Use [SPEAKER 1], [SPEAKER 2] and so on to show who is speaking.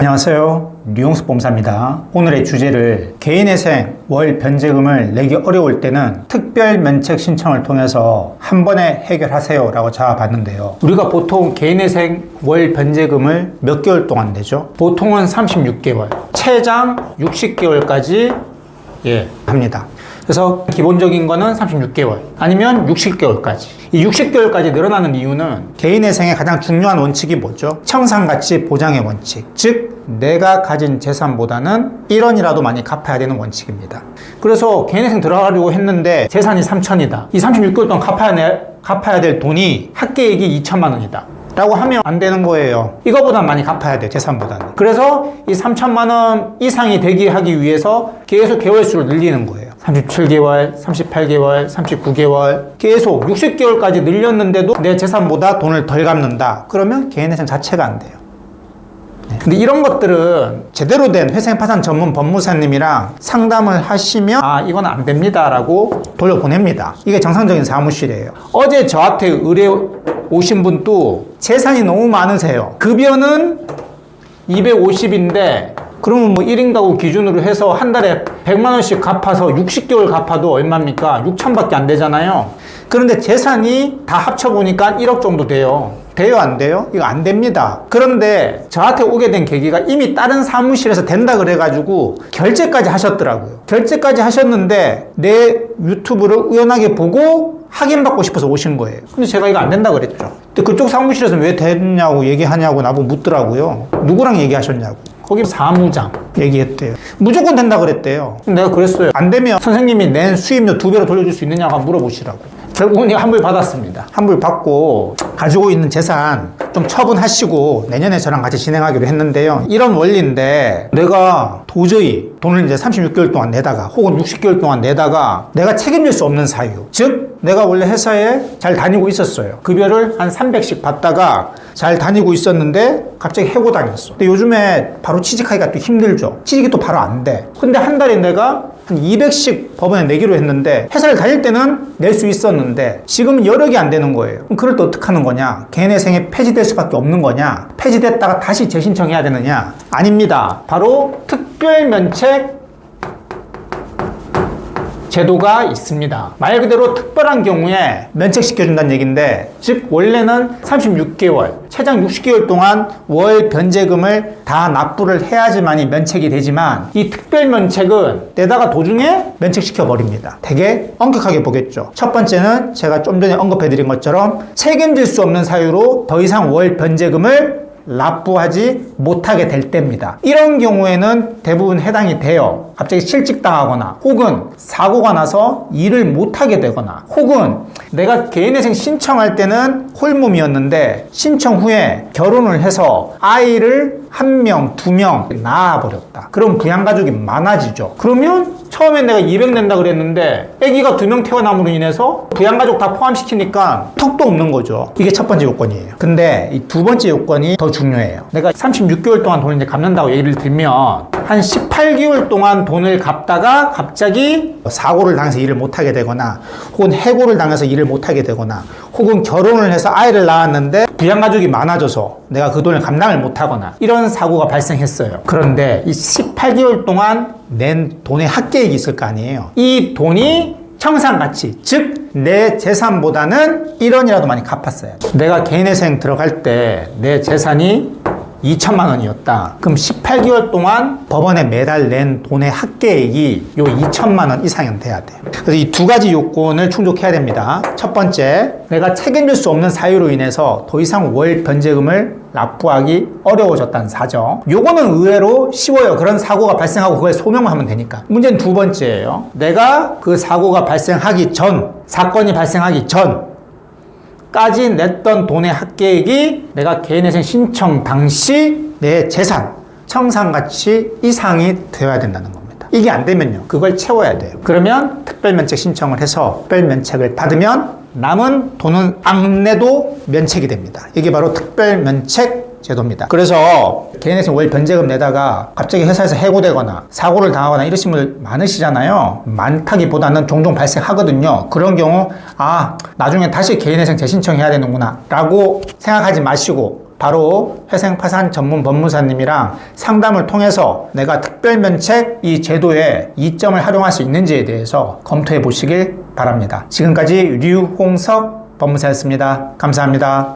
[SPEAKER 1] 안녕하세요. 류용수 보험사입니다. 오늘의 주제를 개인회생 월 변제금을 내기 어려울 때는 특별면책 신청을 통해서 한 번에 해결하세요 라고 잡아봤는데요. 우리가 보통 개인회생 월 변제금을 몇 개월 동안 내죠? 보통은 36개월, 최장 60개월까지 합니다. 그래서 기본적인 거는 36개월 아니면 60개월까지. 이 60개월까지 늘어나는 이유는 개인회생의 가장 중요한 원칙이 뭐죠? 청산가치 보장의 원칙. 즉 내가 가진 재산보다는 1원이라도 많이 갚아야 되는 원칙입니다. 그래서 개인회생 들어가려고 했는데 재산이 3천이다. 이 36개월 동안 갚아야 될 돈이 합계액이 2천만 원이다. 라고 하면 안 되는 거예요. 이거보다 많이 갚아야 돼요, 재산보다는. 그래서 이 3천만 원 이상이 되게 하기 위해서 계속 개월수를 늘리는 거예요. 37개월, 38개월, 39개월 계속 60개월까지 늘렸는데도 내 재산보다 돈을 덜 갚는다. 그러면 개인회생 자체가 안 돼요. 근데 이런 것들은 제대로 된 회생파산 전문 법무사님이랑 상담을 하시면 이건 안 됩니다 라고 돌려보냅니다. 이게 정상적인 사무실이에요. 어제 저한테 의뢰 오신 분도 재산이 너무 많으세요. 급여는 250인데 그러면 뭐 1인 가구 기준으로 해서 한 달에 100만 원씩 갚아서 60개월 갚아도 얼마입니까? 6천밖에 안 되잖아요. 그런데 재산이 다 합쳐보니까 1억 정도 돼요. 돼요, 안 돼요? 이거 안 됩니다. 그런데 저한테 오게 된 계기가 이미 다른 사무실에서 된다 그래가지고 결제까지 하셨더라고요. 결제까지 하셨는데 내 유튜브를 우연하게 보고 확인받고 싶어서 오신 거예요. 근데 제가 이거 안 된다 그랬죠. 근데 그쪽 사무실에서 왜 됐냐고 얘기하냐고 나보고 묻더라고요. 누구랑 얘기하셨냐고. 거기 사무장 얘기했대요. 무조건 된다 그랬대요. 내가 그랬어요. 안 되면 선생님이 낸 수입료 2배로 돌려줄 수 있느냐고 물어보시라고. 결국은 환불 받았습니다. 환불 받고 가지고 있는 재산 좀 처분하시고 내년에 저랑 같이 진행하기로 했는데요. 이런 원리인데 내가 도저히 돈을 이제 36개월 동안 내다가 혹은 60개월 동안 내다가 내가 책임질 수 없는 사유. 즉 내가 원래 회사에 잘 다니고 있었어요. 급여를 한 300씩 받다가 잘 다니고 있었는데 갑자기 해고당했어. 근데 요즘에 바로 취직하기가 또 힘들죠. 취직이 또 바로 안 돼. 근데 한 달에 내가 한 200씩 법원에 내기로 했는데 회사를 다닐 때는 낼 수 있었는데 지금은 여력이 안 되는 거예요. 그럼 그럴 때 어떻게 하는 거냐? 개인회생이 폐지될 수밖에 없는 거냐? 폐지됐다가 다시 재신청해야 되느냐? 아닙니다. 바로 특별면책 제도가 있습니다. 말 그대로 특별한 경우에 면책시켜준다는 얘기인데 즉 원래는 36개월, 최장 60개월 동안 월 변제금을 다 납부를 해야지만이 면책이 되지만 이 특별면책은 내다가 도중에 면책시켜버립니다. 되게 엄격하게 보겠죠. 첫 번째는 제가 좀 전에 언급해드린 것처럼 책임질 수 없는 사유로 더 이상 월 변제금을 납부하지 못하게 될 때입니다. 이런 경우에는 대부분 해당이 돼요. 갑자기 실직당하거나 혹은 사고가 나서 일을 못하게 되거나 혹은 내가 개인회생 신청할 때는 홀몸이었는데 신청 후에 결혼을 해서 아이를 1명, 2명 낳아버렸다. 그럼 부양가족이 많아지죠. 그러면 처음에 내가 200 낸다 그랬는데 아기가 2명 태어남으로 인해서 부양가족 다 포함시키니까 턱도 없는 거죠. 이게 첫 번째 요건이에요. 근데 이 두 번째 요건이 더 중요해요. 내가 36개월 동안 돈을 이제 갚는다고 얘기를 들면 한 18개월 동안 돈을 갚다가 갑자기 사고를 당해서 일을 못하게 되거나 혹은 해고를 당해서 일을 못하게 되거나 혹은 결혼을 해서 아이를 낳았는데 부양가족이 많아져서 내가 그 돈을 감당을 못하거나 이런 사고가 발생했어요. 그런데 이 18개월 동안 낸 돈의 합계액이 있을 거 아니에요. 이 돈이 청산가치, 즉 내 재산보다는 1원이라도 많이 갚았어요. 내가 개인회생 들어갈 때 내 재산이 2천만 원이었다. 그럼 18개월 동안 법원에 매달 낸 돈의 합계액이 요 2천만 원 이상은 돼야 돼요. 그래서 이 두 가지 요건을 충족해야 됩니다. 첫 번째, 내가 책임질 수 없는 사유로 인해서 더 이상 월 변제금을 납부하기 어려워졌다는 사정. 요거는 의외로 쉬워요. 그런 사고가 발생하고 그걸 소명을 하면 되니까. 문제는 두 번째예요. 내가 그 사고가 발생하기 전, 사건이 발생하기 전 까지 냈던 돈의 합계액이 내가 개인회생 신청 당시 내 재산, 청산가치 이상이 되어야 된다는 겁니다. 이게 안 되면요, 그걸 채워야 돼요. 그러면 특별면책 신청을 해서 특별면책을 받으면 남은 돈은 안 내도 면책이 됩니다. 이게 바로 특별면책 제도입니다. 그래서 개인회생 월 변제금 내다가 갑자기 회사에서 해고되거나 사고를 당하거나 이러신 분 많으시잖아요. 많다기보다는 종종 발생하거든요. 그런 경우 나중에 다시 개인회생 재신청해야 되는구나 라고 생각하지 마시고 바로 회생파산 전문 법무사님이랑 상담을 통해서 내가 특별면책 이 제도의 이점을 활용할 수 있는지에 대해서 검토해 보시길 바랍니다. 지금까지 류홍석 법무사였습니다. 감사합니다.